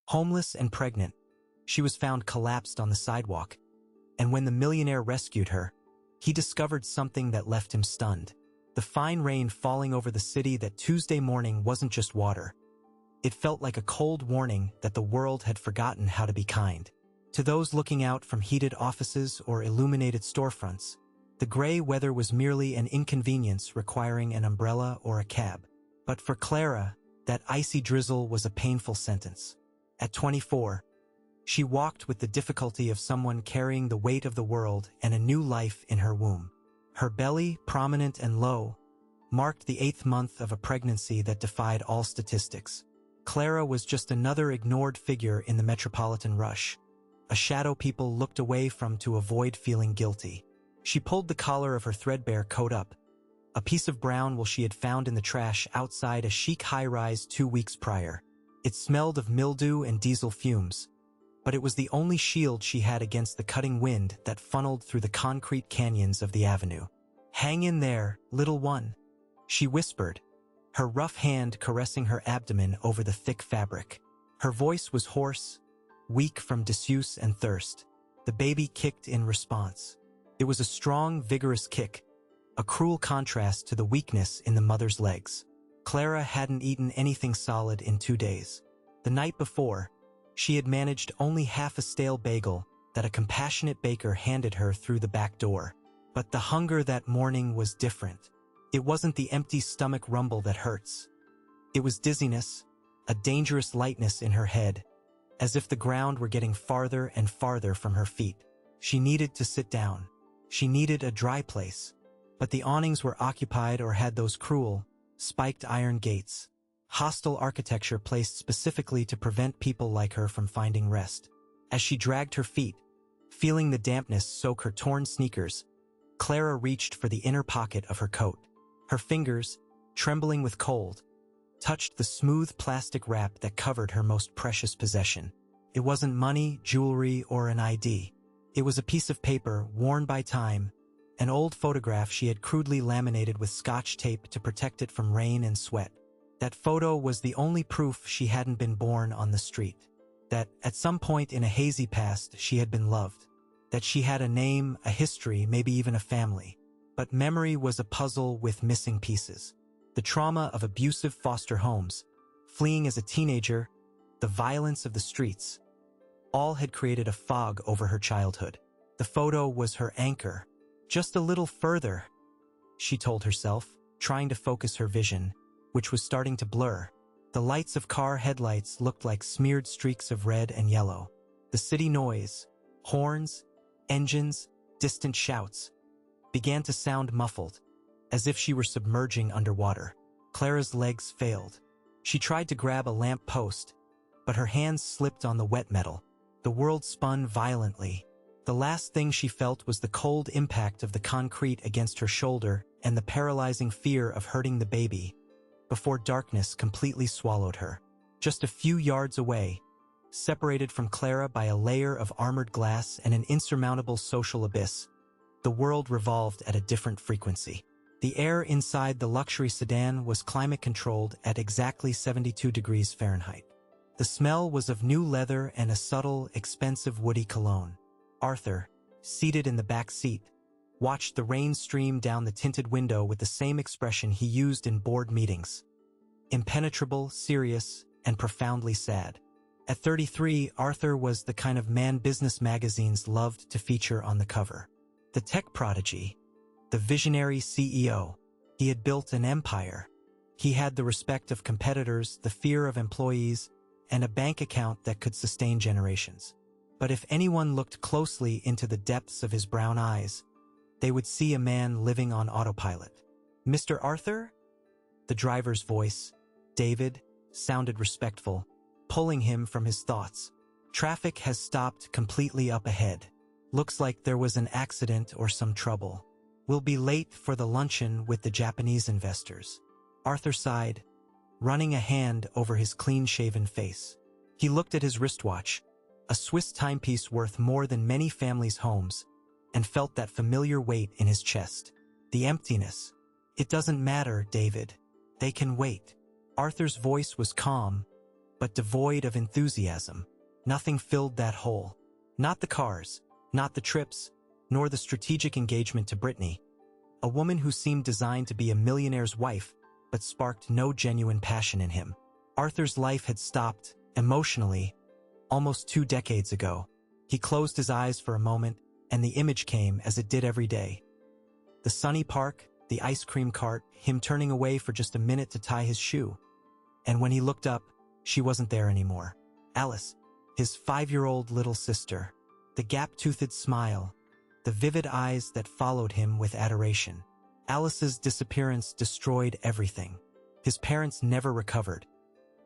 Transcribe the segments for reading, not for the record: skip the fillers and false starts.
Homeless and pregnant, she was found collapsed on the sidewalk, and when the millionaire rescued her, he discovered something that left him stunned. The fine rain falling over the city that Tuesday morning wasn't just water. It felt like a cold warning that the world had forgotten how to be kind. To those looking out from heated offices or illuminated storefronts, the gray weather was merely an inconvenience requiring an umbrella or a cab. But for Clara, that icy drizzle was a painful sentence. At 24, she walked with the difficulty of someone carrying the weight of the world and a new life in her womb. Her belly, prominent and low, marked the 8th month of a pregnancy that defied all statistics. Clara was just another ignored figure in the metropolitan rush, a shadow people looked away from to avoid feeling guilty. She pulled the collar of her threadbare coat up, a piece of brown wool she had found in the trash outside a chic high-rise 2 weeks prior. It smelled of mildew and diesel fumes, but it was the only shield she had against the cutting wind that funneled through the concrete canyons of the avenue. "Hang in there, little one," she whispered, her rough hand caressing her abdomen over the thick fabric. Her voice was hoarse, weak from disuse and thirst. The baby kicked in response. It was a strong, vigorous kick, a cruel contrast to the weakness in the mother's legs. Clara hadn't eaten anything solid in 2 days. The night before, she had managed only half a stale bagel that a compassionate baker handed her through the back door. But the hunger that morning was different. It wasn't the empty stomach rumble that hurts. It was dizziness, a dangerous lightness in her head, as if the ground were getting farther and farther from her feet. She needed to sit down. She needed a dry place. But the awnings were occupied or had those cruel, spiked iron gates. Hostile architecture placed specifically to prevent people like her from finding rest. As she dragged her feet, feeling the dampness soak her torn sneakers, Clara reached for the inner pocket of her coat. Her fingers, trembling with cold, touched the smooth plastic wrap that covered her most precious possession. It wasn't money, jewelry, or an ID. It was a piece of paper worn by time, an old photograph she had crudely laminated with Scotch tape to protect it from rain and sweat. That photo was the only proof she hadn't been born on the street. That, at some point in a hazy past, she had been loved. That she had a name, a history, maybe even a family. But memory was a puzzle with missing pieces. The trauma of abusive foster homes, fleeing as a teenager, the violence of the streets, all had created a fog over her childhood. The photo was her anchor. Just a little further, she told herself, trying to focus her vision, which was starting to blur. The lights of car headlights looked like smeared streaks of red and yellow. The city noise, horns, engines, distant shouts, began to sound muffled, as if she were submerging underwater. Clara's legs failed. She tried to grab a lamp post, but her hands slipped on the wet metal. The world spun violently. The last thing she felt was the cold impact of the concrete against her shoulder and the paralyzing fear of hurting the baby, before darkness completely swallowed her. Just a few yards away, separated from Clara by a layer of armored glass and an insurmountable social abyss, the world revolved at a different frequency. The air inside the luxury sedan was climate-controlled at exactly 72 degrees Fahrenheit. The smell was of new leather and a subtle, expensive woody cologne. Arthur, seated in the back seat, watched the rain stream down the tinted window with the same expression he used in board meetings. Impenetrable, serious, and profoundly sad. At 33, Arthur was the kind of man business magazines loved to feature on the cover. The tech prodigy, the visionary CEO. He had built an empire. He had the respect of competitors, the fear of employees, and a bank account that could sustain generations. But if anyone looked closely into the depths of his brown eyes, they would see a man living on autopilot. "Mr. Arthur?" The driver's voice, David, sounded respectful, pulling him from his thoughts. "Traffic has stopped completely up ahead. Looks like there was an accident or some trouble. We'll be late for the luncheon with the Japanese investors." Arthur sighed, running a hand over his clean-shaven face. He looked at his wristwatch, a Swiss timepiece worth more than many families' homes, and felt that familiar weight in his chest. The emptiness. "It doesn't matter, David. They can wait." Arthur's voice was calm, but devoid of enthusiasm. Nothing filled that hole. Not the cars, not the trips, nor the strategic engagement to Brittany. A woman who seemed designed to be a millionaire's wife, but sparked no genuine passion in him. Arthur's life had stopped, emotionally, almost 2 decades ago. He closed his eyes for a moment, and the image came as it did every day. The sunny park, the ice cream cart, him turning away for just a minute to tie his shoe. And when he looked up, she wasn't there anymore. Alice, his 5-year-old little sister. The gap-toothed smile, the vivid eyes that followed him with adoration. Alice's disappearance destroyed everything. His parents never recovered.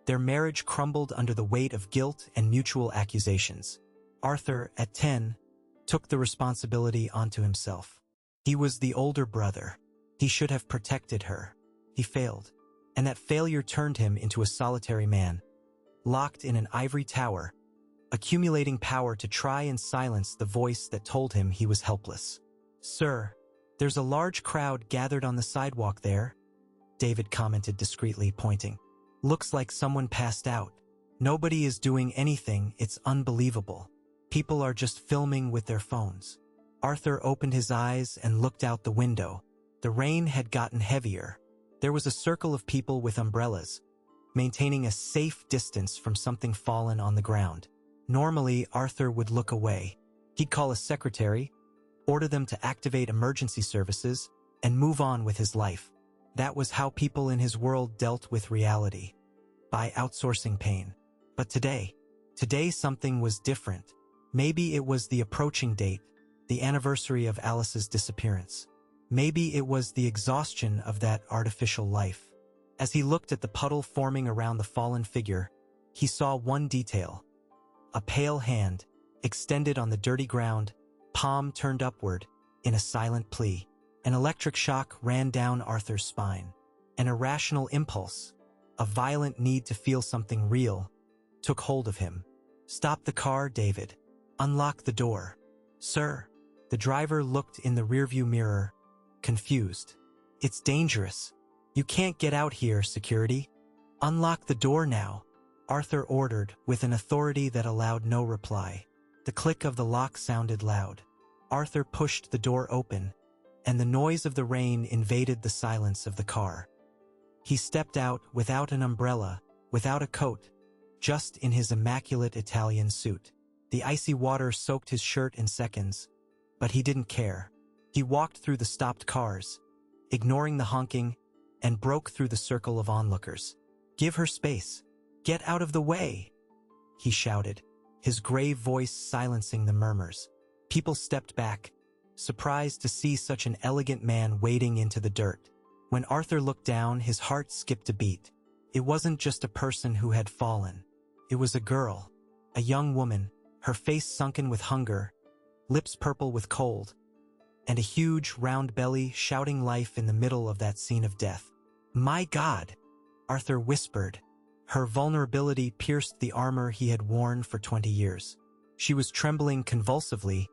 Their marriage crumbled under the weight of guilt and mutual accusations. Arthur, at 10, took the responsibility onto himself. He was the older brother. He should have protected her. He failed, and that failure turned him into a solitary man, locked in an ivory tower, accumulating power to try and silence the voice that told him he was helpless. "Sir, there's a large crowd gathered on the sidewalk there," David commented discreetly, pointing. "Looks like someone passed out. Nobody is doing anything, it's unbelievable. People are just filming with their phones." Arthur opened his eyes and looked out the window. The rain had gotten heavier. There was a circle of people with umbrellas, maintaining a safe distance from something fallen on the ground. Normally, Arthur would look away. He'd call a secretary, order them to activate emergency services, and move on with his life. That was how people in his world dealt with reality, by outsourcing pain. But today something was different. Maybe it was the approaching date, the anniversary of Alice's disappearance. Maybe it was the exhaustion of that artificial life. As he looked at the puddle forming around the fallen figure, he saw one detail. A pale hand, extended on the dirty ground, palm turned upward, in a silent plea. An electric shock ran down Arthur's spine. An irrational impulse, a violent need to feel something real, took hold of him. "Stop the car, David. Unlock the door." "Sir." The driver looked in the rearview mirror, confused. "It's dangerous. You can't get out here, security." "Unlock the door now," Arthur ordered, with an authority that allowed no reply. The click of the lock sounded loud. Arthur pushed the door open, and the noise of the rain invaded the silence of the car. He stepped out without an umbrella, without a coat, just in his immaculate Italian suit. The icy water soaked his shirt in seconds, but he didn't care. He walked through the stopped cars, ignoring the honking, and broke through the circle of onlookers. "Give her space. Get out of the way," he shouted, his grave voice silencing the murmurs. People stepped back, surprised to see such an elegant man wading into the dirt. When Arthur looked down, his heart skipped a beat. It wasn't just a person who had fallen. It was a girl, a young woman, her face sunken with hunger, lips purple with cold, and a huge, round belly shouting life in the middle of that scene of death. "My God," Arthur whispered. Her vulnerability pierced the armor he had worn for 20 years. She was trembling convulsively,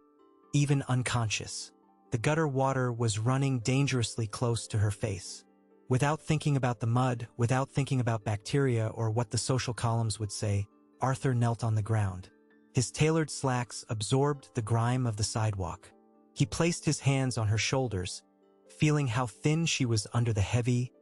even unconscious. The gutter water was running dangerously close to her face. Without thinking about the mud, without thinking about bacteria or what the social columns would say, Arthur knelt on the ground. His tailored slacks absorbed the grime of the sidewalk. He placed his hands on her shoulders, feeling how thin she was under the heavy,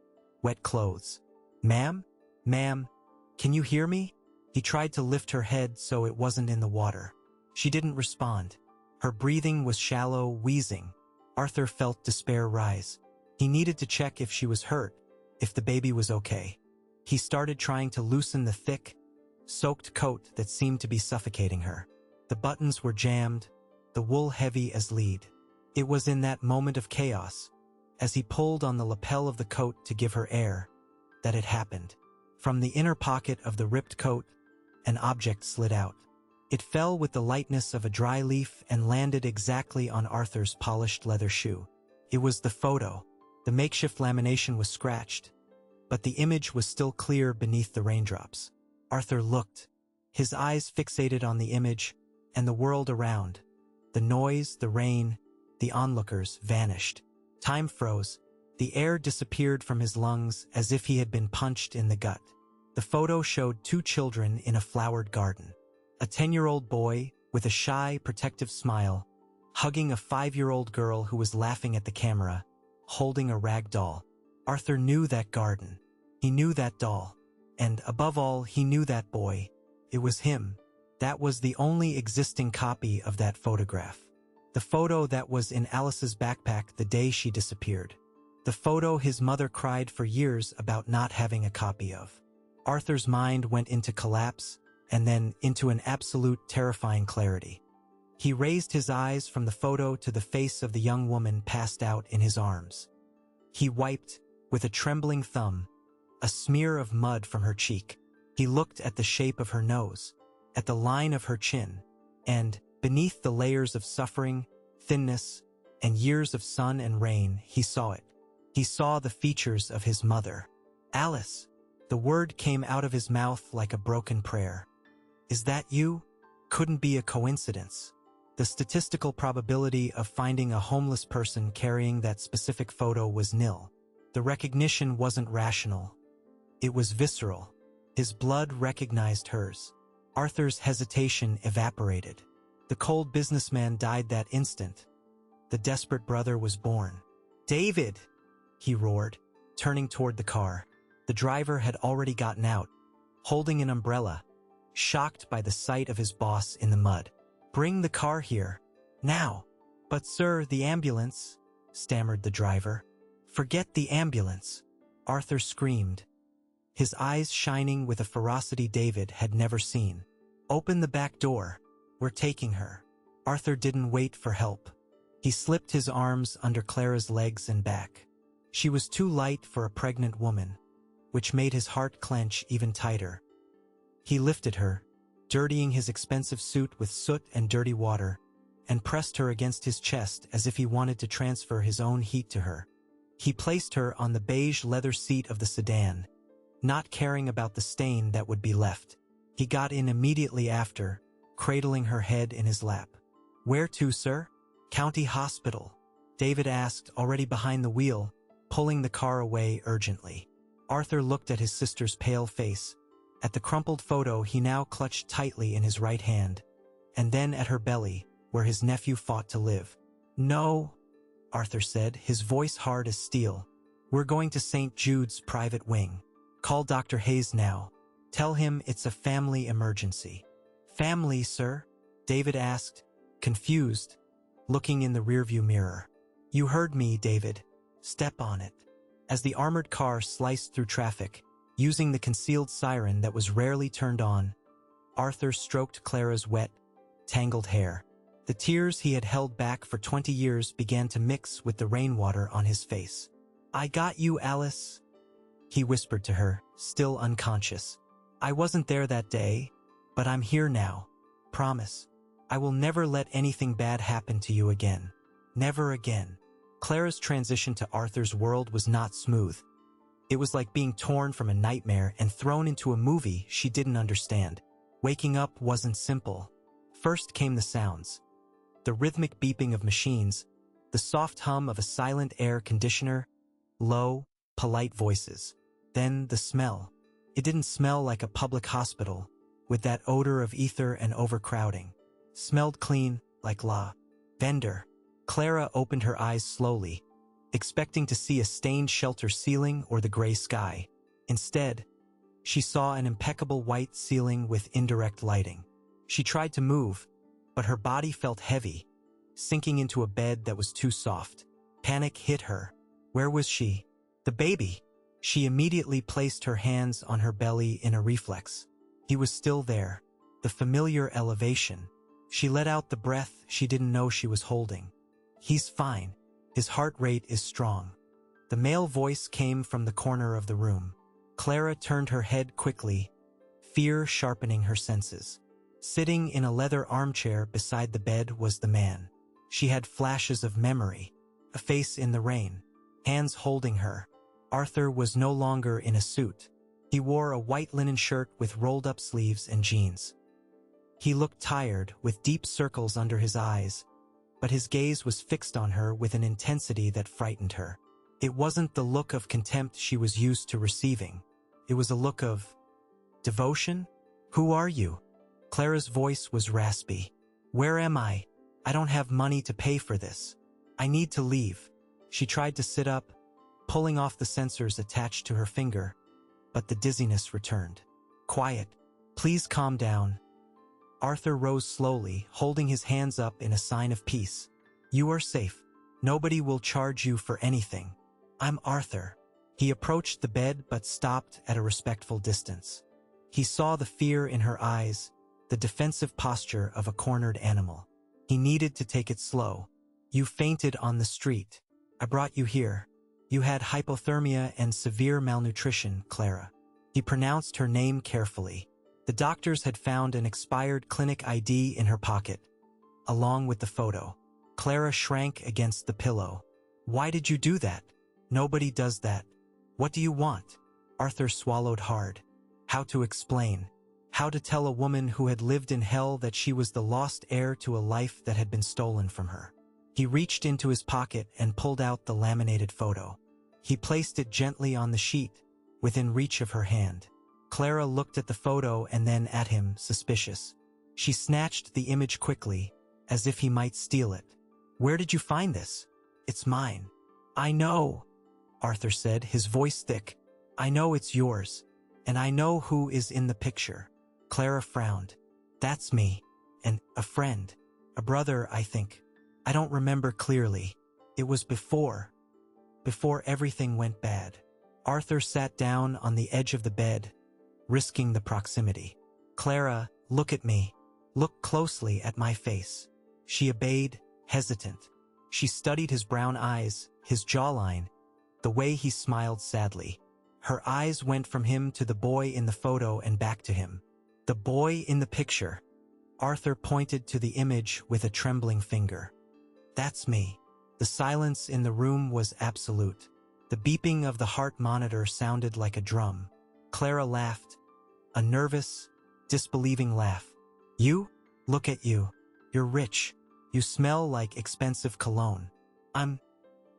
wet clothes. "Ma'am? Ma'am, can you hear me?" He tried to lift her head so it wasn't in the water. She didn't respond. Her breathing was shallow, wheezing. Arthur felt despair rise. He needed to check if she was hurt, if the baby was okay. He started trying to loosen the thick, soaked coat that seemed to be suffocating her. The buttons were jammed, the wool heavy as lead. It was in that moment of chaos, as he pulled on the lapel of the coat to give her air, that it happened. From the inner pocket of the ripped coat, an object slid out. It fell with the lightness of a dry leaf and landed exactly on Arthur's polished leather shoe. It was the photo. The makeshift lamination was scratched, but the image was still clear beneath the raindrops. Arthur looked, his eyes fixated on the image, and the world around. The noise, the rain, the onlookers vanished. Time froze. The air disappeared from his lungs as if he had been punched in the gut. The photo showed two children in a flowered garden. A 10-year-old boy, with a shy, protective smile, hugging a 5-year-old girl who was laughing at the camera, holding a rag doll. Arthur knew that garden. He knew that doll. And, above all, he knew that boy. It was him. That was the only existing copy of that photograph. The photo that was in Alice's backpack the day she disappeared. The photo his mother cried for years about not having a copy of. Arthur's mind went into collapse, and then into an absolute terrifying clarity. He raised his eyes from the photo to the face of the young woman passed out in his arms. He wiped, with a trembling thumb, a smear of mud from her cheek. He looked at the shape of her nose, at the line of her chin, and, beneath the layers of suffering, thinness, and years of sun and rain, he saw it. He saw the features of his mother. Alice! The word came out of his mouth like a broken prayer. Is that you? Couldn't be a coincidence. The statistical probability of finding a homeless person carrying that specific photo was nil. The recognition wasn't rational. It was visceral. His blood recognized hers. Arthur's hesitation evaporated. The cold businessman died that instant. The desperate brother was born. "David!" he roared, turning toward the car. The driver had already gotten out, holding an umbrella, shocked by the sight of his boss in the mud. "Bring the car here. Now." "But sir, the ambulance," stammered the driver. "Forget the ambulance," Arthur screamed, his eyes shining with a ferocity David had never seen. "Open the back door. We're taking her." Arthur didn't wait for help. He slipped his arms under Clara's legs and back. She was too light for a pregnant woman, which made his heart clench even tighter. He lifted her, dirtying his expensive suit with soot and dirty water, and pressed her against his chest as if he wanted to transfer his own heat to her. He placed her on the beige leather seat of the sedan, not caring about the stain that would be left. He got in immediately after, cradling her head in his lap. "Where to, sir?" "County Hospital," David asked, already behind the wheel, pulling the car away urgently. Arthur looked at his sister's pale face, at the crumpled photo he now clutched tightly in his right hand, and then at her belly, where his nephew fought to live. "No," Arthur said, his voice hard as steel. "We're going to St. Jude's private wing. Call Dr. Hayes now. Tell him it's a family emergency." "Family, sir?" David asked, confused, looking in the rearview mirror. "You heard me, David. Step on it." As the armored car sliced through traffic, using the concealed siren that was rarely turned on, Arthur stroked Clara's wet, tangled hair. The tears he had held back for 20 years began to mix with the rainwater on his face. "I got you, Alice," he whispered to her, still unconscious. "I wasn't there that day, but I'm here now. Promise. I will never let anything bad happen to you again. Never again." Clara's transition to Arthur's world was not smooth. It was like being torn from a nightmare and thrown into a movie she didn't understand. Waking up wasn't simple. First came the sounds. The rhythmic beeping of machines, the soft hum of a silent air conditioner, low, polite voices. Then the smell. It didn't smell like a public hospital, with that odor of ether and overcrowding. Smelled clean, like lavender. Clara opened her eyes slowly, expecting to see a stained shelter ceiling or the gray sky. Instead, she saw an impeccable white ceiling with indirect lighting. She tried to move, but her body felt heavy, sinking into a bed that was too soft. Panic hit her. Where was she? The baby! She immediately placed her hands on her belly in a reflex. He was still there, the familiar elevation. She let out the breath she didn't know she was holding. "He's fine. His heart rate is strong." The male voice came from the corner of the room. Clara turned her head quickly, fear sharpening her senses. Sitting in a leather armchair beside the bed was the man. She had flashes of memory, a face in the rain, hands holding her. Arthur was no longer in a suit. He wore a white linen shirt with rolled-up sleeves and jeans. He looked tired, with deep circles under his eyes, but his gaze was fixed on her with an intensity that frightened her. It wasn't the look of contempt she was used to receiving. It was a look of Devotion? Who are you? Clara's voice was raspy. Where am I? I don't have money to pay for this. I need to leave. She tried to sit up, pulling off the sensors attached to her finger, but the dizziness returned. Quiet. Please calm down. Arthur rose slowly, holding his hands up in a sign of peace. You are safe. Nobody will charge you for anything. I'm Arthur. He approached the bed but stopped at a respectful distance. He saw the fear in her eyes, the defensive posture of a cornered animal. He needed to take it slow. You fainted on the street. I brought you here. You had hypothermia and severe malnutrition, Clara. He pronounced her name carefully. The doctors had found an expired clinic ID in her pocket, along with the photo. Clara shrank against the pillow. Why did you do that? Nobody does that. What do you want? Arthur swallowed hard. How to explain? How to tell a woman who had lived in hell that she was the lost heir to a life that had been stolen from her? He reached into his pocket and pulled out the laminated photo. He placed it gently on the sheet, within reach of her hand. Clara looked at the photo and then at him, suspicious. She snatched the image quickly, as if he might steal it. Where did you find this? It's mine. I know, Arthur said, his voice thick. I know it's yours, and I know who is in the picture. Clara frowned. That's me, and a friend, a brother, I think. I don't remember clearly. It was before everything went bad. Arthur sat down on the edge of the bed, risking the proximity. Clara, look at me. Look closely at my face. She obeyed, hesitant. She studied his brown eyes, his jawline, the way he smiled sadly. Her eyes went from him to the boy in the photo and back to him. The boy in the picture. Arthur pointed to the image with a trembling finger. That's me. The silence in the room was absolute. The beeping of the heart monitor sounded like a drum. Clara laughed, a nervous, disbelieving laugh. You? Look at you. You're rich. You smell like expensive cologne. I'm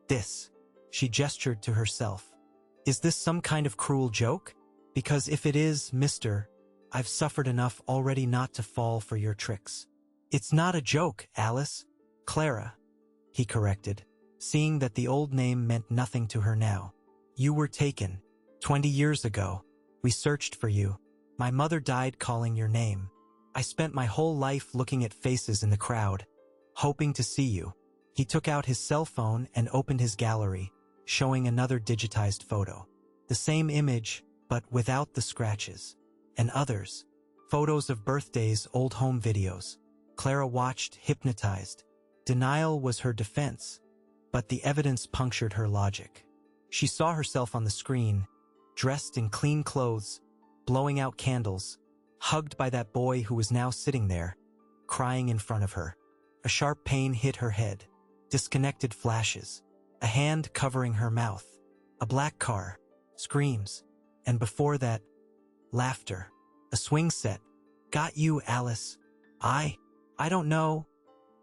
this. She gestured to herself. Is this some kind of cruel joke? Because if it is, mister, I've suffered enough already not to fall for your tricks. It's not a joke, Alice. Clara, he corrected, seeing that the old name meant nothing to her now. You were taken. 20 years ago. We searched for you. My mother died calling your name. I spent my whole life looking at faces in the crowd, hoping to see you. He took out his cell phone and opened his gallery, showing another digitized photo. The same image, but without the scratches. And others. Photos of birthdays, old home videos. Clara watched, hypnotized. Denial was her defense, but the evidence punctured her logic. She saw herself on the screen, dressed in clean clothes, blowing out candles, hugged by that boy who was now sitting there, crying in front of her. A sharp pain hit her head. Disconnected flashes. A hand covering her mouth. A black car. Screams. And before that, laughter. A swing set. Got you, Alice. I don't know.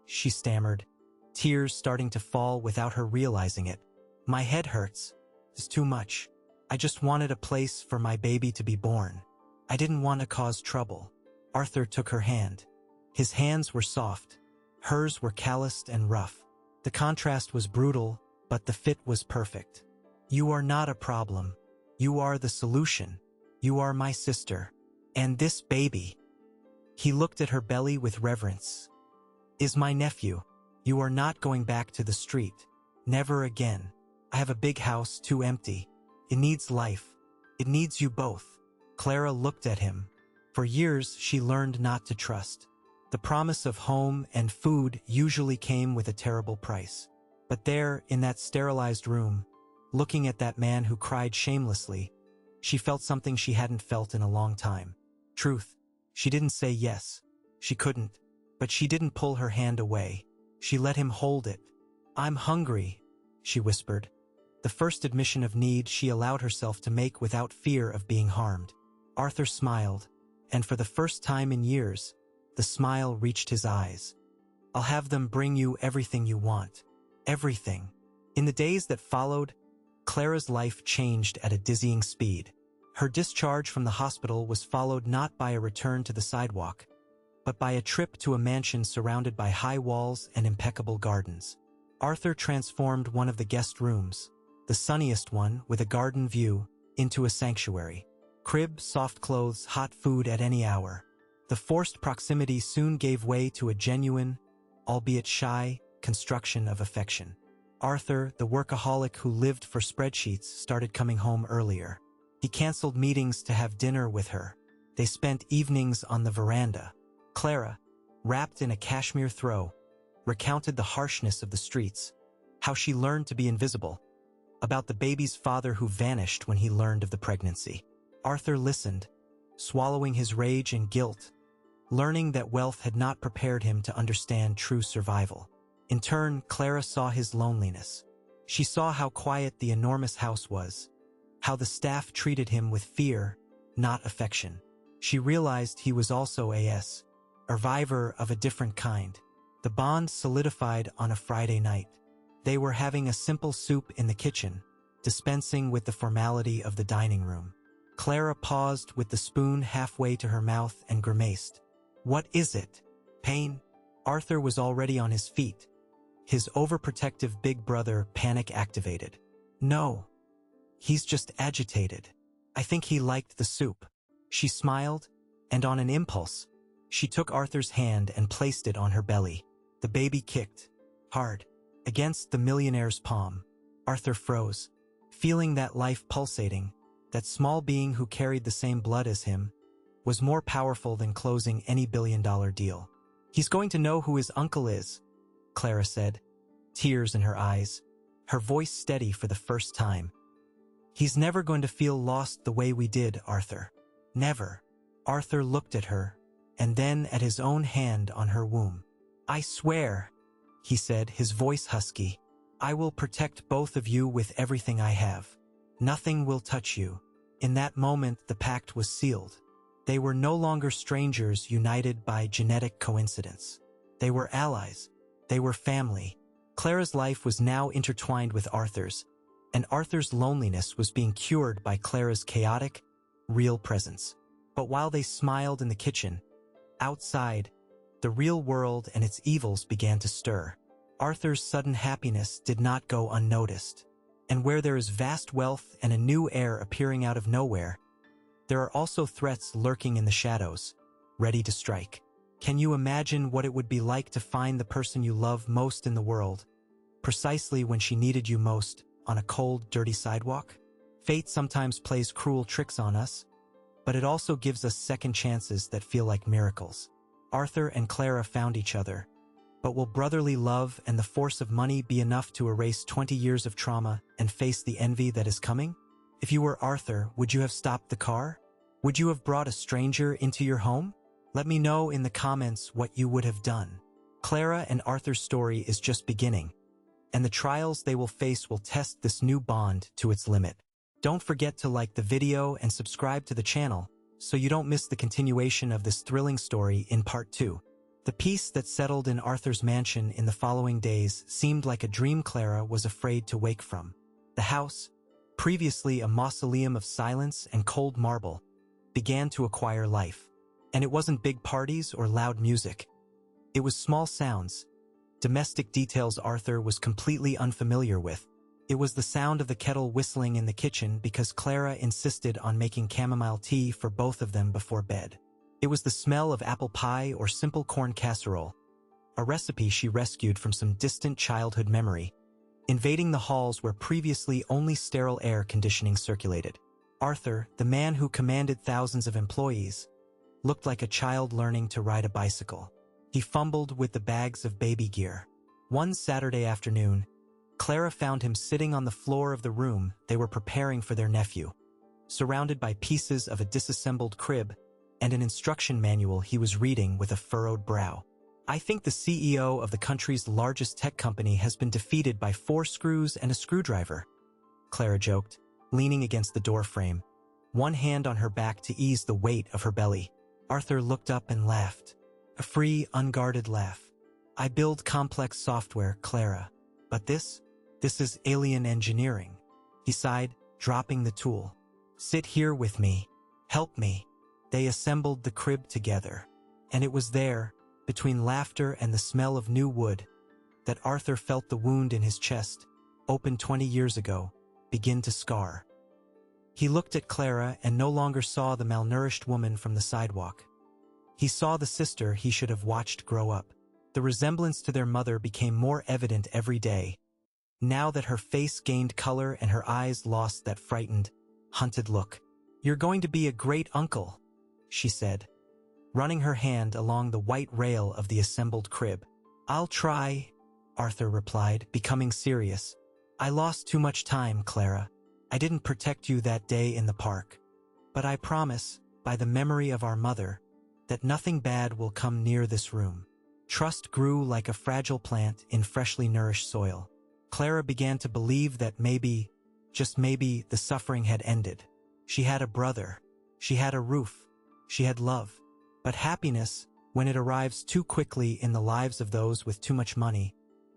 She stammered, tears starting to fall without her realizing it. My head hurts. It's too much. I just wanted a place for my baby to be born. I didn't want to cause trouble. Arthur took her hand. His hands were soft. Hers were calloused and rough. The contrast was brutal, but the fit was perfect. You are not a problem. You are the solution. You are my sister. And this baby. He looked at her belly with reverence. Is my nephew. You are not going back to the street. Never again. I have a big house too empty. It needs life. It needs you both. Clara looked at him. For years, she learned not to trust. The promise of home and food usually came with a terrible price. But there, in that sterilized room, looking at that man who cried shamelessly, she felt something she hadn't felt in a long time. Truth. She didn't say yes. She couldn't. But she didn't pull her hand away. She let him hold it. I'm hungry, she whispered. The first admission of need she allowed herself to make without fear of being harmed. Arthur smiled, and for the first time in years, the smile reached his eyes. I'll have them bring you everything you want. Everything. In the days that followed, Clara's life changed at a dizzying speed. Her discharge from the hospital was followed not by a return to the sidewalk, but by a trip to a mansion surrounded by high walls and impeccable gardens. Arthur transformed one of the guest rooms, the sunniest one with a garden view, into a sanctuary. Crib, soft clothes, hot food at any hour. The forced proximity soon gave way to a genuine, albeit shy, construction of affection. Arthur, the workaholic who lived for spreadsheets, started coming home earlier. He canceled meetings to have dinner with her. They spent evenings on the veranda. Clara, wrapped in a cashmere throw, recounted the harshness of the streets, how she learned to be invisible, about the baby's father who vanished when he learned of the pregnancy. Arthur listened, swallowing his rage and guilt, learning that wealth had not prepared him to understand true survival. In turn, Clara saw his loneliness. She saw how quiet the enormous house was, how the staff treated him with fear, not affection. She realized he was also a survivor of a different kind. The bond solidified on a Friday night. They were having a simple soup in the kitchen, dispensing with the formality of the dining room. Clara paused with the spoon halfway to her mouth and grimaced. "What is it? Pain?" Arthur was already on his feet, his overprotective big brother panic-activated. "No. He's just agitated. I think he liked the soup." She smiled, and on an impulse, she took Arthur's hand and placed it on her belly. The baby kicked, hard, against the millionaire's palm. Arthur froze, feeling that life pulsating, that small being who carried the same blood as him, was more powerful than closing any billion-dollar deal. "He's going to know who his uncle is," Clara said, tears in her eyes, her voice steady for the first time. "He's never going to feel lost the way we did, Arthur. Never." Arthur looked at her, and then at his own hand on her womb. "I swear," he said, his voice husky, "I will protect both of you with everything I have. Nothing will touch you." In that moment, the pact was sealed. They were no longer strangers united by genetic coincidence. They were allies. They were family. Clara's life was now intertwined with Arthur's, and Arthur's loneliness was being cured by Clara's chaotic, real presence. But while they smiled in the kitchen, outside, the real world and its evils began to stir. Arthur's sudden happiness did not go unnoticed. And where there is vast wealth and a new heir appearing out of nowhere, there are also threats lurking in the shadows, ready to strike. Can you imagine what it would be like to find the person you love most in the world, precisely when she needed you most, on a cold, dirty sidewalk? Fate sometimes plays cruel tricks on us, but it also gives us second chances that feel like miracles. Arthur and Clara found each other. But will brotherly love and the force of money be enough to erase 20 years of trauma and face the envy that is coming? If you were Arthur, would you have stopped the car? Would you have brought a stranger into your home? Let me know in the comments what you would have done. Clara and Arthur's story is just beginning, and the trials they will face will test this new bond to its limit. Don't forget to like the video and subscribe to the channel so you don't miss the continuation of this thrilling story in part 2. The peace that settled in Arthur's mansion in the following days seemed like a dream Clara was afraid to wake from. The house, previously a mausoleum of silence and cold marble, began to acquire life. And it wasn't big parties or loud music. It was small sounds, domestic details Arthur was completely unfamiliar with. It was the sound of the kettle whistling in the kitchen because Clara insisted on making chamomile tea for both of them before bed. It was the smell of apple pie or simple corn casserole, a recipe she rescued from some distant childhood memory, invading the halls where previously only sterile air conditioning circulated. Arthur, the man who commanded thousands of employees, looked like a child learning to ride a bicycle. He fumbled with the bags of baby gear. One Saturday afternoon, Clara found him sitting on the floor of the room they were preparing for their nephew, surrounded by pieces of a disassembled crib and an instruction manual he was reading with a furrowed brow. "I think the CEO of the country's largest tech company has been defeated by 4 screws and a screwdriver," Clara joked, leaning against the doorframe, one hand on her back to ease the weight of her belly. Arthur looked up and laughed, a free, unguarded laugh. "I build complex software, Clara, but this is alien engineering," he sighed, dropping the tool. Sit here with me. Help me. They assembled the crib together. And it was there, between laughter and the smell of new wood, that Arthur felt the wound in his chest, opened 20 years ago, begin to scar. He looked at Clara and no longer saw the malnourished woman from the sidewalk. He saw the sister he should have watched grow up. The resemblance to their mother became more evident every day, now that her face gained color and her eyes lost that frightened, hunted look. "You're going to be a great uncle," she said, running her hand along the white rail of the assembled crib. "I'll try," Arthur replied, becoming serious. "I lost too much time, Clara. I didn't protect you that day in the park. But I promise, by the memory of our mother, that nothing bad will come near this room." Trust grew like a fragile plant in freshly nourished soil. Clara began to believe that maybe, just maybe, the suffering had ended. She had a brother. She had a roof. She had love. But happiness, when it arrives too quickly in the lives of those with too much money,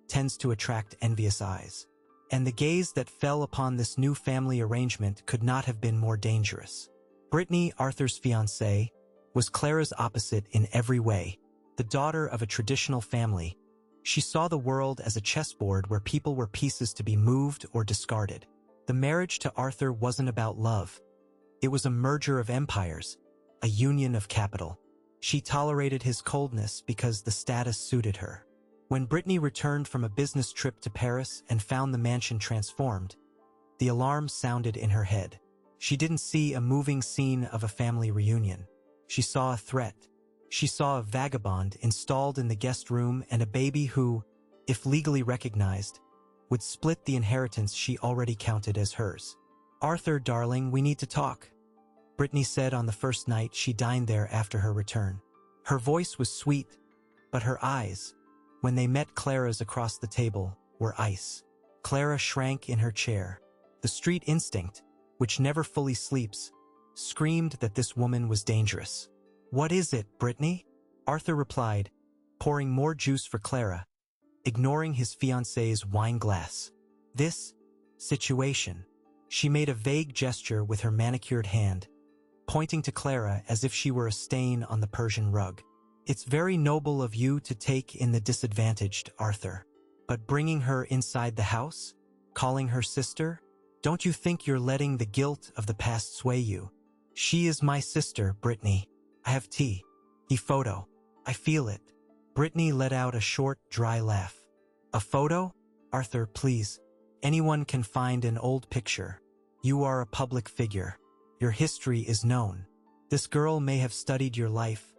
tends to attract envious eyes. And the gaze that fell upon this new family arrangement could not have been more dangerous. Brittany, Arthur's fiancée, was Clara's opposite in every way. The daughter of a traditional family, she saw the world as a chessboard where people were pieces to be moved or discarded. The marriage to Arthur wasn't about love. It was a merger of empires, a union of capital. She tolerated his coldness because the status suited her. When Brittany returned from a business trip to Paris and found the mansion transformed, the alarm sounded in her head. She didn't see a moving scene of a family reunion. She saw a threat. She saw a vagabond installed in the guest room and a baby who, if legally recognized, would split the inheritance she already counted as hers. "Arthur, darling, we need to talk," Brittany said on the first night she dined there after her return. Her voice was sweet, but her eyes, when they met Clara's across the table, were ice. Clara shrank in her chair. The street instinct, which never fully sleeps, screamed that this woman was dangerous. "What is it, Brittany?" Arthur replied, pouring more juice for Clara, ignoring his fiancée's wine glass. "This situation." She made a vague gesture with her manicured hand, pointing to Clara as if she were a stain on the Persian rug. "It's very noble of you to take in the disadvantaged, Arthur. But bringing her inside the house? Calling her sister? Don't you think you're letting the guilt of the past sway you?" "She is my sister, Brittany. I have tea. A photo. I feel it." Brittany let out a short, dry laugh. "A photo? Arthur, please. Anyone can find an old picture. You are a public figure. Your history is known. This girl may have studied your life,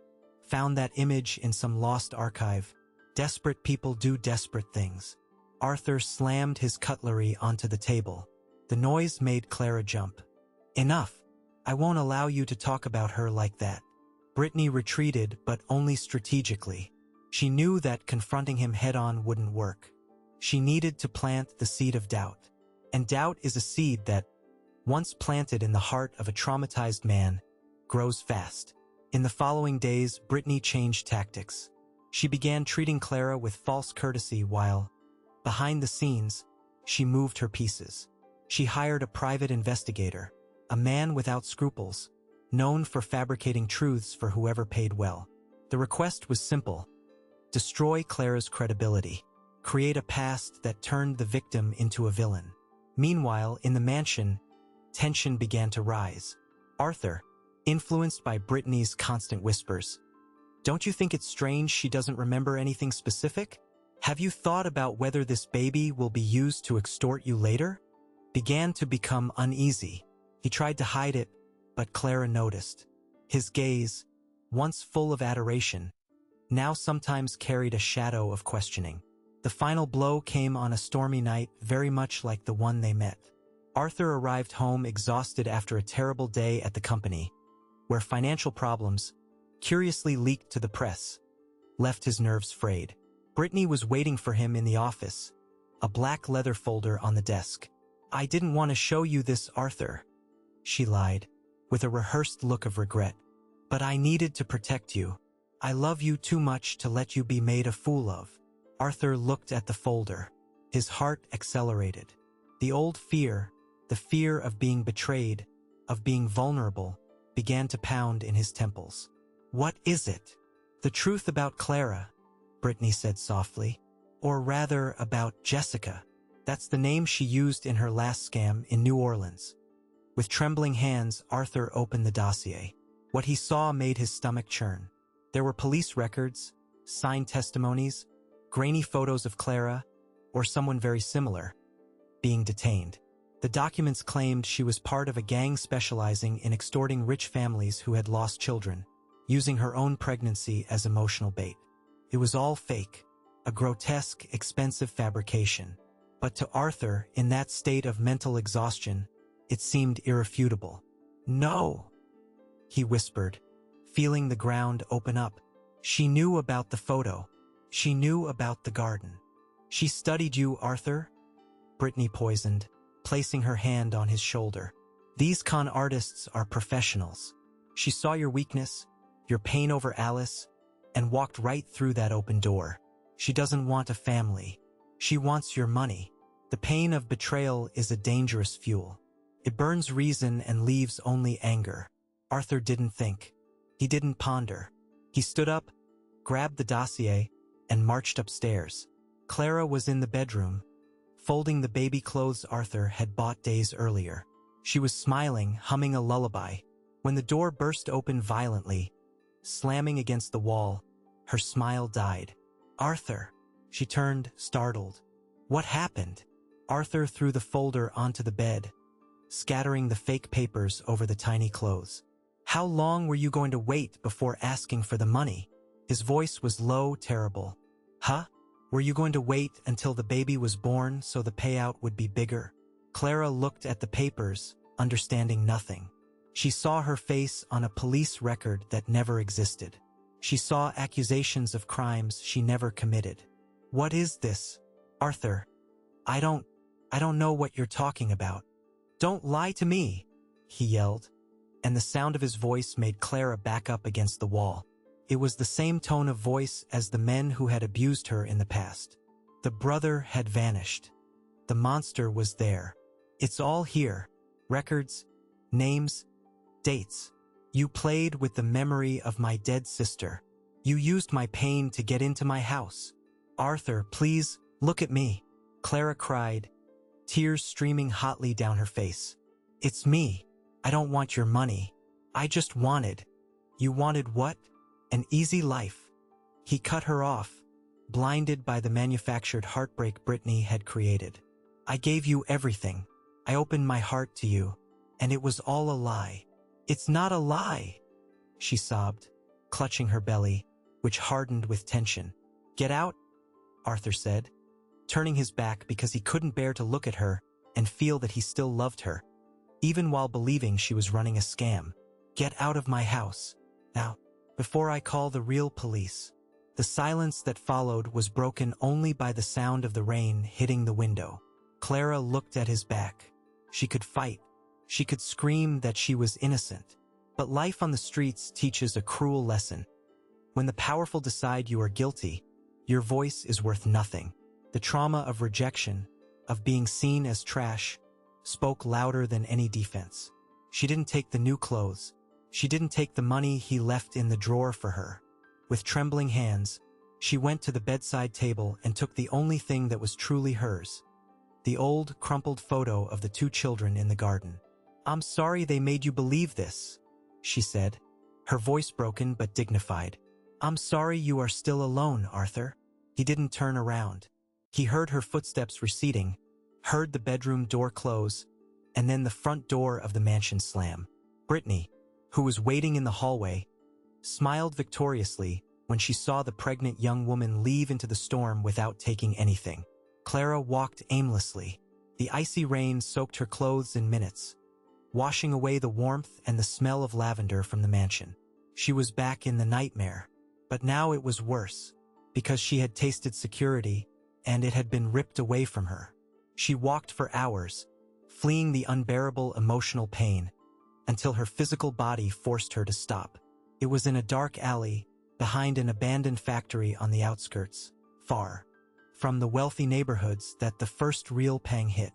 found that image in some lost archive. Desperate people do desperate things." Arthur slammed his cutlery onto the table. The noise made Clara jump. "Enough. I won't allow you to talk about her like that." Brittany retreated, but only strategically. She knew that confronting him head-on wouldn't work. She needed to plant the seed of doubt. And doubt is a seed that, once planted in the heart of a traumatized man, grows fast. In the following days, Brittany changed tactics. She began treating Clara with false courtesy while, behind the scenes, she moved her pieces. She hired a private investigator, a man without scruples, known for fabricating truths for whoever paid well. The request was simple: destroy Clara's credibility, create a past that turned the victim into a villain. Meanwhile, in the mansion, tension began to rise. Arthur, influenced by Brittany's constant whispers, "Don't you think it's strange she doesn't remember anything specific? Have you thought about whether this baby will be used to extort you later?" began to become uneasy. He tried to hide it, but Clara noticed. His gaze, once full of adoration, now sometimes carried a shadow of questioning. The final blow came on a stormy night, very much like the one they met. Arthur arrived home exhausted after a terrible day at the company, where financial problems, curiously leaked to the press, left his nerves frayed. Brittany was waiting for him in the office, a black leather folder on the desk. "I didn't want to show you this, Arthur," she lied, with a rehearsed look of regret. "But I needed to protect you. I love you too much to let you be made a fool of." Arthur looked at the folder. His heart accelerated. The old fear, the fear of being betrayed, of being vulnerable, began to pound in his temples. "What is it?" "The truth about Clara," Brittany said softly. "Or rather, about Jessica. That's the name she used in her last scam in New Orleans." With trembling hands, Arthur opened the dossier. What he saw made his stomach churn. There were police records, signed testimonies, grainy photos of Clara, or someone very similar, being detained. The documents claimed she was part of a gang specializing in extorting rich families who had lost children, using her own pregnancy as emotional bait. It was all fake, a grotesque, expensive fabrication. But to Arthur, in that state of mental exhaustion, it seemed irrefutable. "No," he whispered, feeling the ground open up. "She knew about the photo. She knew about the garden. She studied you, Arthur," Brittany poisoned, placing her hand on his shoulder. "These con artists are professionals. She saw your weakness, your pain over Alice, and walked right through that open door. She doesn't want a family. She wants your money. The pain of betrayal is a dangerous fuel. It burns reason and leaves only anger." Arthur didn't think. He didn't ponder. He stood up, grabbed the dossier, and marched upstairs. Clara was in the bedroom, folding the baby clothes Arthur had bought days earlier. She was smiling, humming a lullaby, when the door burst open violently, slamming against the wall. Her smile died. "Arthur!" She turned, startled. "What happened?" Arthur threw the folder onto the bed, scattering the fake papers over the tiny clothes. "How long were you going to wait before asking for the money?" His voice was low, terrible. "Huh? Were you going to wait until the baby was born so the payout would be bigger?" Clara looked at the papers, understanding nothing. She saw her face on a police record that never existed. She saw accusations of crimes she never committed. "What is this, Arthur? I don't know what you're talking about." "Don't lie to me," he yelled, and the sound of his voice made Clara back up against the wall. It was the same tone of voice as the men who had abused her in the past. The brother had vanished. The monster was there. "It's all here. Records, names, dates. You played with the memory of my dead sister. You used my pain to get into my house. Arthur, please, look at me," Clara cried, tears streaming hotly down her face. "It's me. I don't want your money. I just wanted." "You wanted what?" "An easy life." He cut her off, blinded by the manufactured heartbreak Brittany had created. "I gave you everything. I opened my heart to you, and it was all a lie." "It's not a lie," she sobbed, clutching her belly, which hardened with tension. "Get out," Arthur said, turning his back because he couldn't bear to look at her and feel that he still loved her, even while believing she was running a scam. "Get out of my house, now, before I call the real police." The silence that followed was broken only by the sound of the rain hitting the window. Clara looked at his back. She could fight. She could scream that she was innocent. But life on the streets teaches a cruel lesson. When the powerful decide you are guilty, your voice is worth nothing. The trauma of rejection, of being seen as trash, spoke louder than any defense. She didn't take the new clothes. She didn't take the money he left in the drawer for her. With trembling hands, she went to the bedside table and took the only thing that was truly hers, the old, crumpled photo of the two children in the garden. "I'm sorry they made you believe this," she said, her voice broken but dignified. "I'm sorry you are still alone, Arthur." He didn't turn around. He heard her footsteps receding, heard the bedroom door close, and then the front door of the mansion slam. Brittany, who was waiting in the hallway, smiled victoriously when she saw the pregnant young woman leave into the storm without taking anything. Clara walked aimlessly. The icy rain soaked her clothes in minutes, washing away the warmth and the smell of lavender from the mansion. She was back in the nightmare, but now it was worse, because she had tasted security, and it had been ripped away from her. She walked for hours, fleeing the unbearable emotional pain, until her physical body forced her to stop. It was in a dark alley, behind an abandoned factory on the outskirts, far from the wealthy neighborhoods, that the first real pang hit.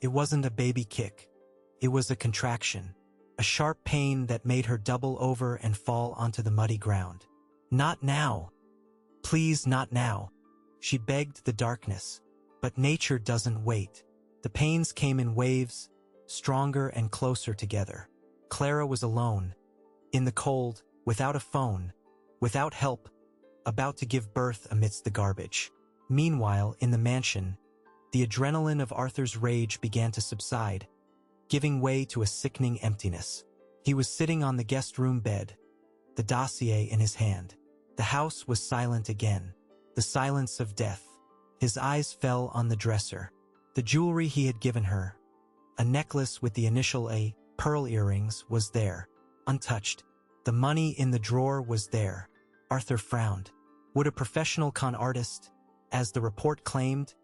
It wasn't a baby kick. It was a contraction. a sharp pain that made her double over and fall onto the muddy ground. "Not now. Please, not now," she begged the darkness. But nature doesn't wait. The pains came in waves, stronger and closer together. Clara was alone, in the cold, without a phone, without help, about to give birth amidst the garbage. Meanwhile, in the mansion, the adrenaline of Arthur's rage began to subside, giving way to a sickening emptiness. He was sitting on the guest room bed, the dossier in his hand. The house was silent again, the silence of death. His eyes fell on the dresser. The jewelry he had given her, a necklace with the initial A, pearl earrings, was there, untouched. The money in the drawer was there. Arthur frowned. Would a professional con artist, as the report claimed,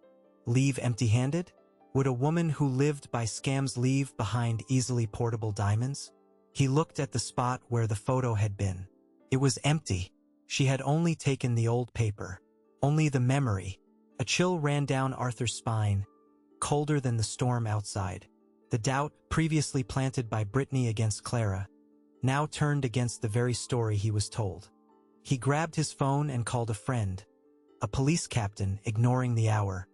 leave empty-handed? Would a woman who lived by scams leave behind easily portable diamonds? He looked at the spot where the photo had been. It was empty. She had only taken the old paper. Only the memory. A chill ran down Arthur's spine, colder than the storm outside. The doubt, previously planted by Brittany against Clara, now turned against the very story he was told. He grabbed his phone and called a friend, a police captain, ignoring the hour.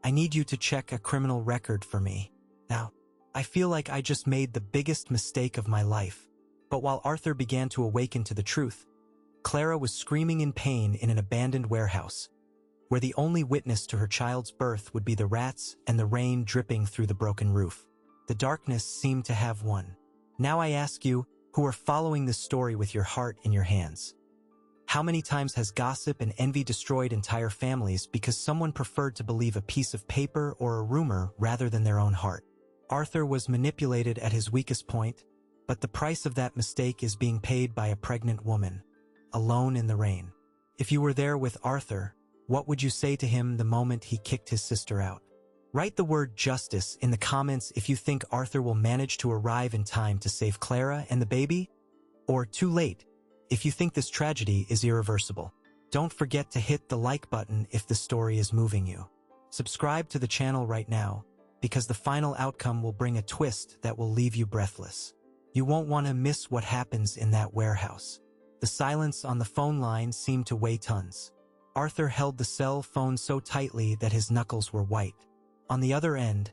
"I need you to check a criminal record for me. Now, I feel like I just made the biggest mistake of my life." But while Arthur began to awaken to the truth, Clara was screaming in pain in an abandoned warehouse, where the only witness to her child's birth would be the rats and the rain dripping through the broken roof. The darkness seemed to have won. Now I ask you, who are following this story with your heart in your hands, how many times has gossip and envy destroyed entire families because someone preferred to believe a piece of paper or a rumor rather than their own heart? Arthur was manipulated at his weakest point, but the price of that mistake is being paid by a pregnant woman, alone in the rain. If you were there with Arthur, what would you say to him the moment he kicked his sister out? Write the word justice in the comments if you think Arthur will manage to arrive in time to save Clara and the baby, or too late if you think this tragedy is irreversible. Don't forget to hit the like button if the story is moving you. Subscribe to the channel right now, because the final outcome will bring a twist that will leave you breathless. You won't want to miss what happens in that warehouse. The silence on the phone line seemed to weigh tons. Arthur held the cell phone so tightly that his knuckles were white. On the other end,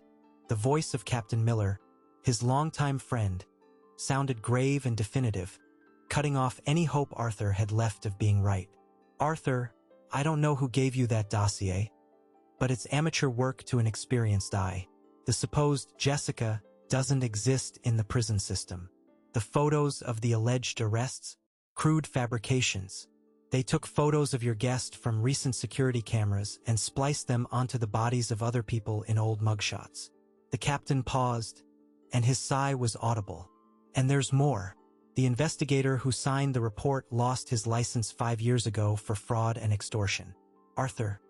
the voice of Captain Miller, his longtime friend, sounded grave and definitive, cutting off any hope Arthur had left of being right. "Arthur, I don't know who gave you that dossier, but it's amateur work to an experienced eye. The supposed Jessica doesn't exist in the prison system. The photos of the alleged arrests, crude fabrications. They took photos of your guest from recent security cameras and spliced them onto the bodies of other people in old mugshots." The captain paused, and his sigh was audible. "And there's more. The investigator who signed the report lost his license 5 years ago for fraud and extortion. Arthur,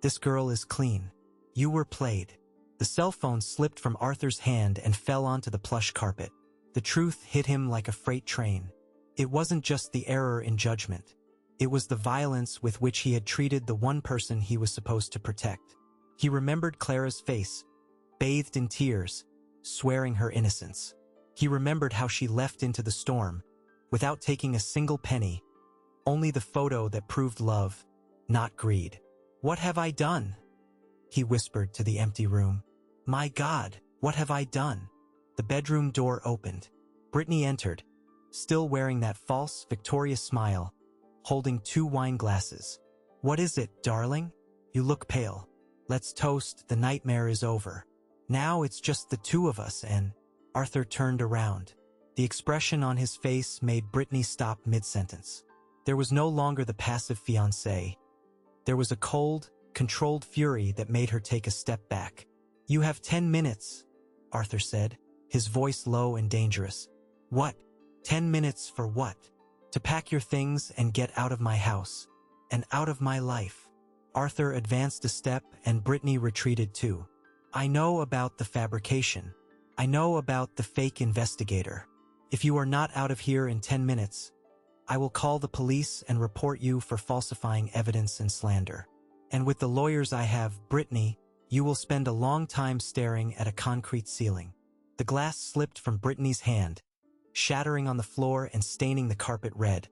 this girl is clean. You were played." The cell phone slipped from Arthur's hand and fell onto the plush carpet. The truth hit him like a freight train. It wasn't just the error in judgment. It was the violence with which he had treated the one person he was supposed to protect. He remembered Clara's face, bathed in tears, swearing her innocence. He remembered how she left into the storm, without taking a single penny, only the photo that proved love, not greed. "What have I done?" he whispered to the empty room. "My God, what have I done?" The bedroom door opened. Brittany entered, still wearing that false, victorious smile, holding 2 wine glasses. "What is it, darling? You look pale. Let's toast, the nightmare is over. Now it's just the 2 of us," and Arthur turned around. The expression on his face made Brittany stop mid-sentence. There was no longer the passive fiancé. There was a cold, controlled fury that made her take a step back. "You have 10 minutes, Arthur said, his voice low and dangerous. "What? 10 minutes for what?" "To pack your things and get out of my house, and out of my life." Arthur advanced a step and Brittany retreated too. "I know about the fabrication. I know about the fake investigator. If you are not out of here in 10 minutes, I will call the police and report you for falsifying evidence and slander. And with the lawyers I have, Brittany, you will spend a long time staring at a concrete ceiling." The glass slipped from Brittany's hand, shattering on the floor and staining the carpet red,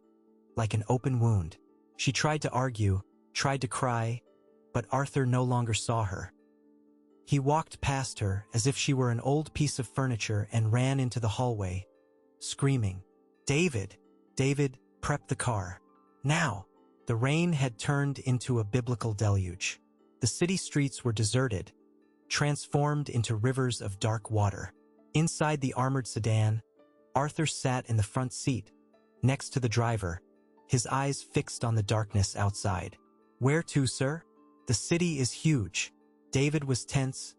like an open wound. She tried to argue, tried to cry, but Arthur no longer saw her. He walked past her as if she were an old piece of furniture and ran into the hallway, screaming, "David! David, prep the car. Now!" The rain had turned into a biblical deluge. The city streets were deserted, transformed into rivers of dark water. Inside the armored sedan, Arthur sat in the front seat, next to the driver, his eyes fixed on the darkness outside. "Where to, sir?" "The city is huge." David was tense,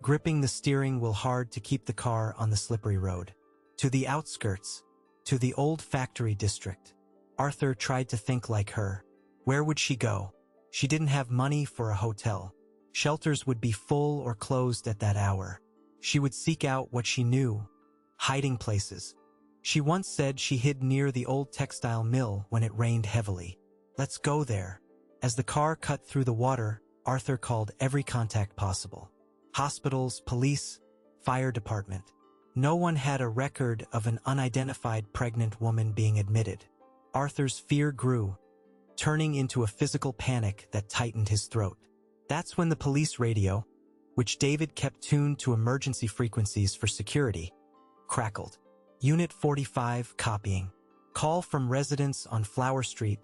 gripping the steering wheel hard to keep the car on the slippery road. "To the outskirts, to the old factory district." Arthur tried to think like her. Where would she go? She didn't have money for a hotel. Shelters would be full or closed at that hour. She would seek out what she knew, hiding places. She once said she hid near the old textile mill when it rained heavily. "Let's go there." As the car cut through the water, Arthur called every contact possible. Hospitals, police, fire department. No one had a record of an unidentified pregnant woman being admitted. Arthur's fear grew, turning into a physical panic that tightened his throat. That's when the police radio, which David kept tuned to emergency frequencies for security, crackled. "Unit 45 copying. Call from residents on Flower Street,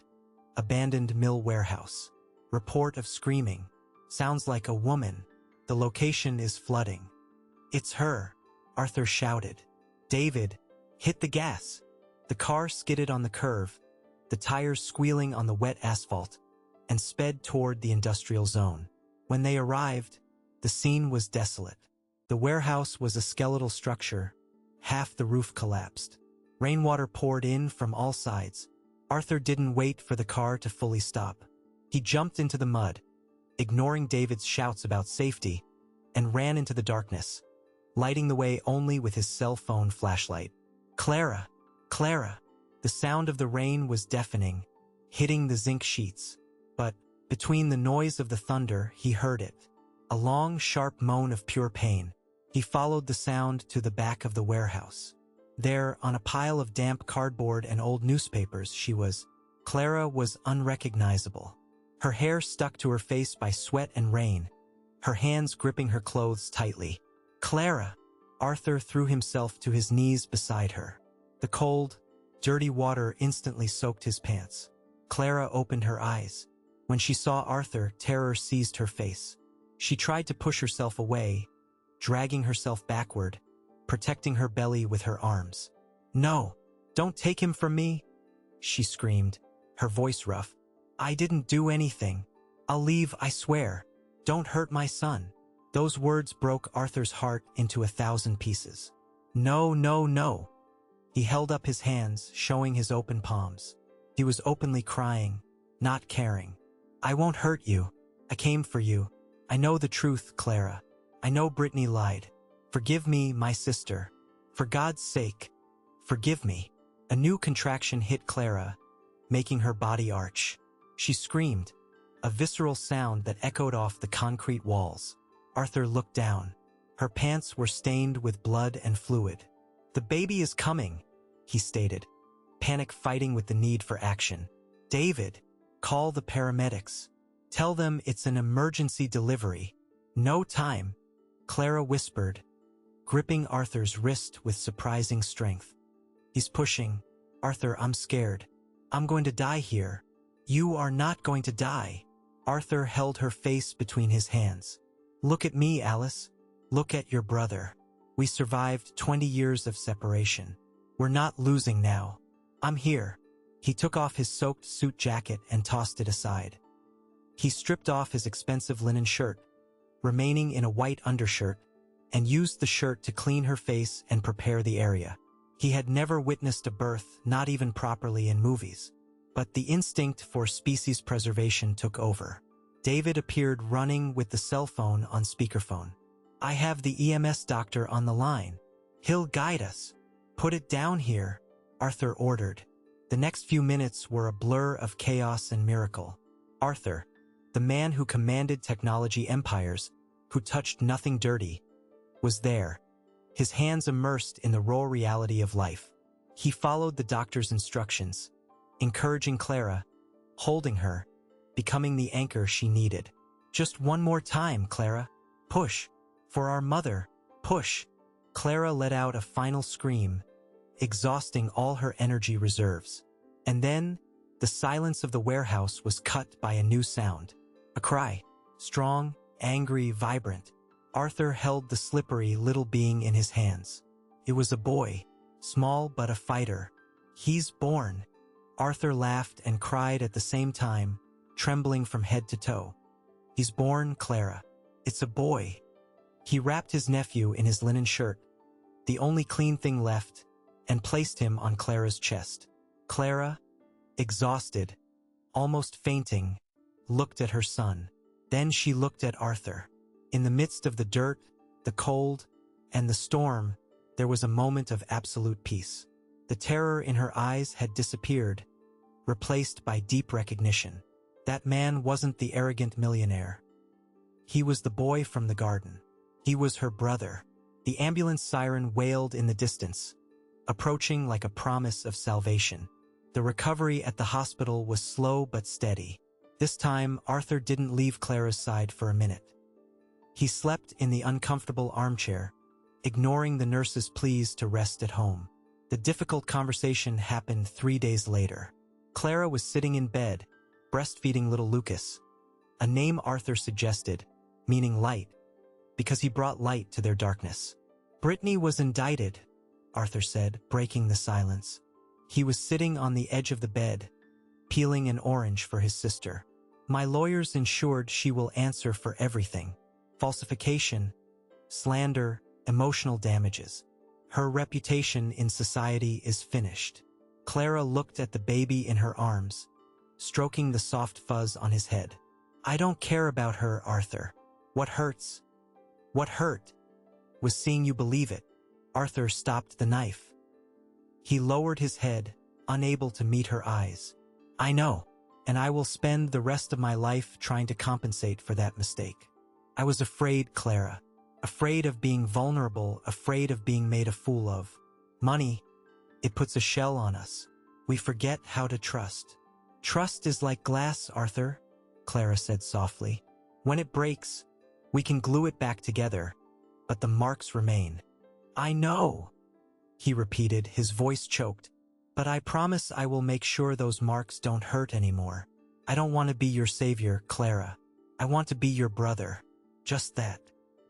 abandoned mill warehouse. Report of screaming. Sounds like a woman. The location is flooding." "It's her," Arthur shouted. "David, hit the gas." The car skidded on the curve, the tires squealing on the wet asphalt, and sped toward the industrial zone. When they arrived, the scene was desolate. The warehouse was a skeletal structure. Half the roof collapsed. Rainwater poured in from all sides. Arthur didn't wait for the car to fully stop. He jumped into the mud, ignoring David's shouts about safety, and ran into the darkness, lighting the way only with his cell phone flashlight. "Clara! Clara!" The sound of the rain was deafening, hitting the zinc sheets. But between the noise of the thunder, he heard it. A long, sharp moan of pure pain. He followed the sound to the back of the warehouse. There, on a pile of damp cardboard and old newspapers, she was. Clara was unrecognizable. Her hair stuck to her face by sweat and rain, her hands gripping her clothes tightly. "Clara!" Arthur threw himself to his knees beside her. The cold, dirty water instantly soaked his pants. Clara opened her eyes. When she saw Arthur, terror seized her face. She tried to push herself away, dragging herself backward, protecting her belly with her arms. "No, don't take him from me," she screamed, her voice rough. "I didn't do anything. I'll leave, I swear. Don't hurt my son." Those words broke Arthur's heart into 1,000 pieces. "No, no, no." He held up his hands, showing his open palms. He was openly crying, not caring. "I won't hurt you. I came for you. I know the truth, Clara. I know Brittany lied. Forgive me, my sister. For God's sake, forgive me." A new contraction hit Clara, making her body arch. She screamed, a visceral sound that echoed off the concrete walls. Arthur looked down. Her pants were stained with blood and fluid. "The baby is coming," he stated, panic fighting with the need for action. "David, call the paramedics. Tell them it's an emergency delivery. No time," Clara whispered, gripping Arthur's wrist with surprising strength. "He's pushing. Arthur, I'm scared. I'm going to die here." "You are not going to die." Arthur held her face between his hands. "Look at me, Alice. Look at your brother. We survived 20 years of separation. We're not losing now. I'm here." He took off his soaked suit jacket and tossed it aside. He stripped off his expensive linen shirt, remaining in a white undershirt, and used the shirt to clean her face and prepare the area. He had never witnessed a birth, not even properly in movies. But the instinct for species preservation took over. David appeared running with the cell phone on speakerphone. "I have the EMS doctor on the line. He'll guide us." "Put it down here," Arthur ordered. The next few minutes were a blur of chaos and miracle. Arthur, the man who commanded technology empires, who touched nothing dirty, was there, his hands immersed in the raw reality of life. He followed the doctor's instructions, encouraging Clara, holding her, becoming the anchor she needed. Just one more time, Clara. Push. For our mother. Push. Clara let out a final scream, exhausting all her energy reserves. And then, the silence of the warehouse was cut by a new sound. A cry. Strong, angry, vibrant. Arthur held the slippery little being in his hands. It was a boy, small but a fighter. He's born. Arthur laughed and cried at the same time, trembling from head to toe. He's born, Clara. It's a boy. He wrapped his nephew in his linen shirt, the only clean thing left, and placed him on Clara's chest. Clara, exhausted, almost fainting, looked at her son. Then she looked at Arthur. In the midst of the dirt, the cold, and the storm, there was a moment of absolute peace. The terror in her eyes had disappeared, replaced by deep recognition. That man wasn't the arrogant millionaire. He was the boy from the garden. He was her brother. The ambulance siren wailed in the distance, approaching like a promise of salvation. The recovery at the hospital was slow but steady. This time, Arthur didn't leave Clara's side for a minute. He slept in the uncomfortable armchair, ignoring the nurse's pleas to rest at home. The difficult conversation happened 3 days later. Clara was sitting in bed, breastfeeding little Lucas, a name Arthur suggested, meaning light, because he brought light to their darkness. Brittany was indicted, Arthur said, breaking the silence. He was sitting on the edge of the bed, peeling an orange for his sister. My lawyers ensured she will answer for everything. Falsification, slander, emotional damages. Her reputation in society is finished. Clara looked at the baby in her arms, stroking the soft fuzz on his head. I don't care about her, Arthur. What hurts? What hurt? Was seeing you believe it. Arthur stopped the knife. He lowered his head, unable to meet her eyes. I know, and I will spend the rest of my life trying to compensate for that mistake. I was afraid, Clara. Afraid of being vulnerable, afraid of being made a fool of. Money, it puts a shell on us. We forget how to trust. Trust is like glass, Arthur, Clara said softly. When it breaks, we can glue it back together, but the marks remain. I know, he repeated, his voice choked. But I promise I will make sure those marks don't hurt anymore. I don't want to be your savior, Clara. I want to be your brother. Just that.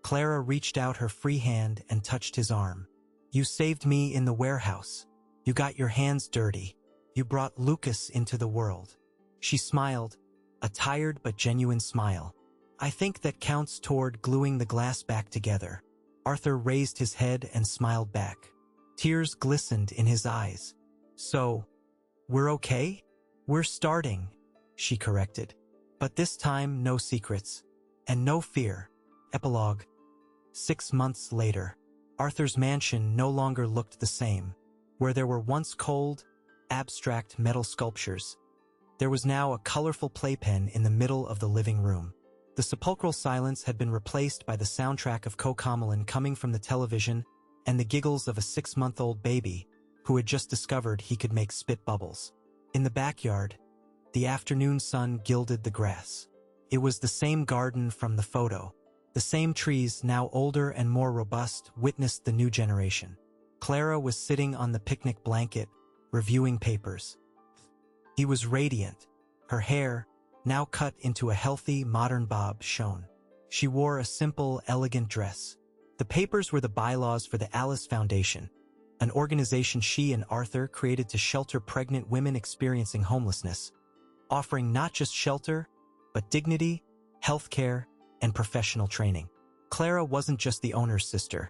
Clara reached out her free hand and touched his arm. You saved me in the warehouse. You got your hands dirty. You brought Lucas into the world. She smiled, a tired but genuine smile. I think that counts toward gluing the glass back together. Arthur raised his head and smiled back. Tears glistened in his eyes. So, we're okay? We're starting, she corrected. But this time, no secrets. And no fear. Epilogue. 6 months later, Arthur's mansion no longer looked the same. Where there were once cold, abstract metal sculptures, there was now a colorful playpen in the middle of the living room. The sepulchral silence had been replaced by the soundtrack of Cocomelon coming from the television and the giggles of a 6-month-old baby who had just discovered he could make spit bubbles. In the backyard, the afternoon sun gilded the grass. It was the same garden from the photo. The same trees, now older and more robust, witnessed the new generation. Clara was sitting on the picnic blanket, reviewing papers. He was radiant. Her hair, now cut into a healthy, modern bob, shone. She wore a simple, elegant dress. The papers were the bylaws for the Alice Foundation, an organization she and Arthur created to shelter pregnant women experiencing homelessness, offering not just shelter, but dignity, healthcare, and professional training. Clara wasn't just the owner's sister.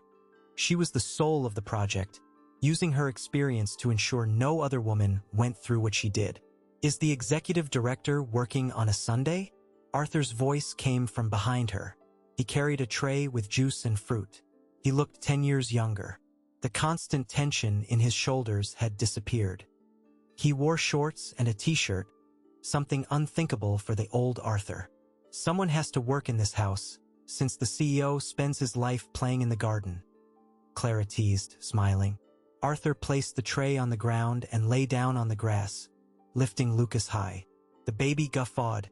She was the soul of the project, using her experience to ensure no other woman went through what she did. Is the executive director working on a Sunday? Arthur's voice came from behind her. He carried a tray with juice and fruit. He looked 10 years younger. The constant tension in his shoulders had disappeared. He wore shorts and a t-shirt, something unthinkable for the old Arthur. Someone has to work in this house, since the CEO spends his life playing in the garden. Clara teased, smiling. Arthur placed the tray on the ground and lay down on the grass, lifting Lucas high. The baby guffawed,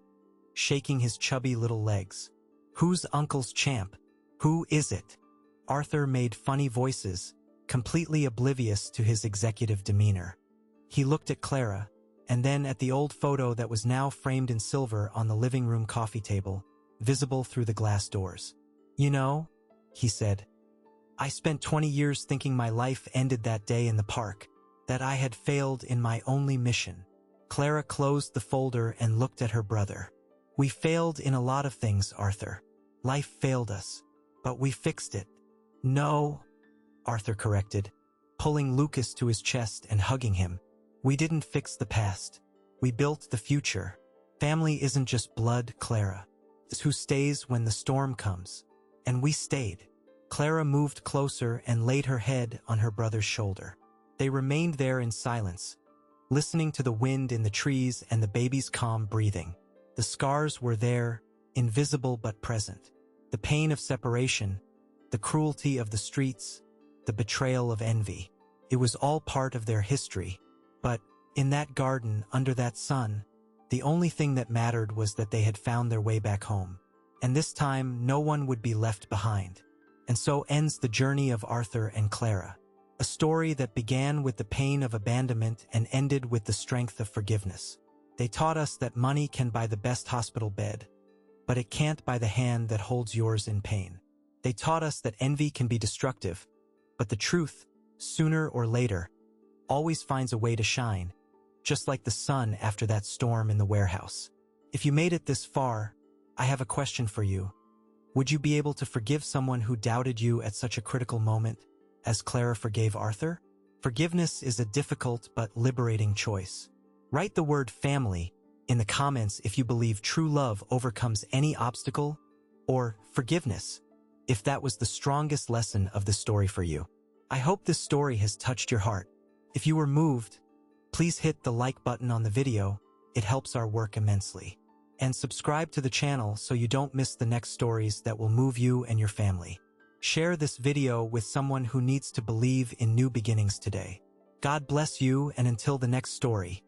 shaking his chubby little legs. "Who's Uncle's champ? Who is it?" Arthur made funny voices, completely oblivious to his executive demeanor. He looked at Clara, and then at the old photo that was now framed in silver on the living room coffee table, visible through the glass doors. "You know," he said, "I spent 20 years thinking my life ended that day in the park, that I had failed in my only mission." Clara closed the folder and looked at her brother. "We failed in a lot of things, Arthur. Life failed us, but we fixed it." "No," Arthur corrected, pulling Lucas to his chest and hugging him. "We didn't fix the past. We built the future. Family isn't just blood, Clara. It's who stays when the storm comes. And we stayed." Clara moved closer and laid her head on her brother's shoulder. They remained there in silence, listening to the wind in the trees and the baby's calm breathing. The scars were there, invisible but present. The pain of separation, the cruelty of the streets, the betrayal of envy. It was all part of their history. But, in that garden, under that sun, the only thing that mattered was that they had found their way back home. And this time, no one would be left behind. And so ends the journey of Arthur and Clara. A story that began with the pain of abandonment and ended with the strength of forgiveness. They taught us that money can buy the best hospital bed, but it can't buy the hand that holds yours in pain. They taught us that envy can be destructive, but the truth, sooner or later, always finds a way to shine, just like the sun after that storm in the warehouse. If you made it this far, I have a question for you. Would you be able to forgive someone who doubted you at such a critical moment, as Clara forgave Arthur? Forgiveness is a difficult but liberating choice. Write the word family in the comments if you believe true love overcomes any obstacle, or forgiveness, if that was the strongest lesson of the story for you. I hope this story has touched your heart. If you were moved, please hit the like button on the video. It helps our work immensely. And subscribe to the channel so you don't miss the next stories that will move you and your family. Share this video with someone who needs to believe in new beginnings today. God bless you, and until the next story,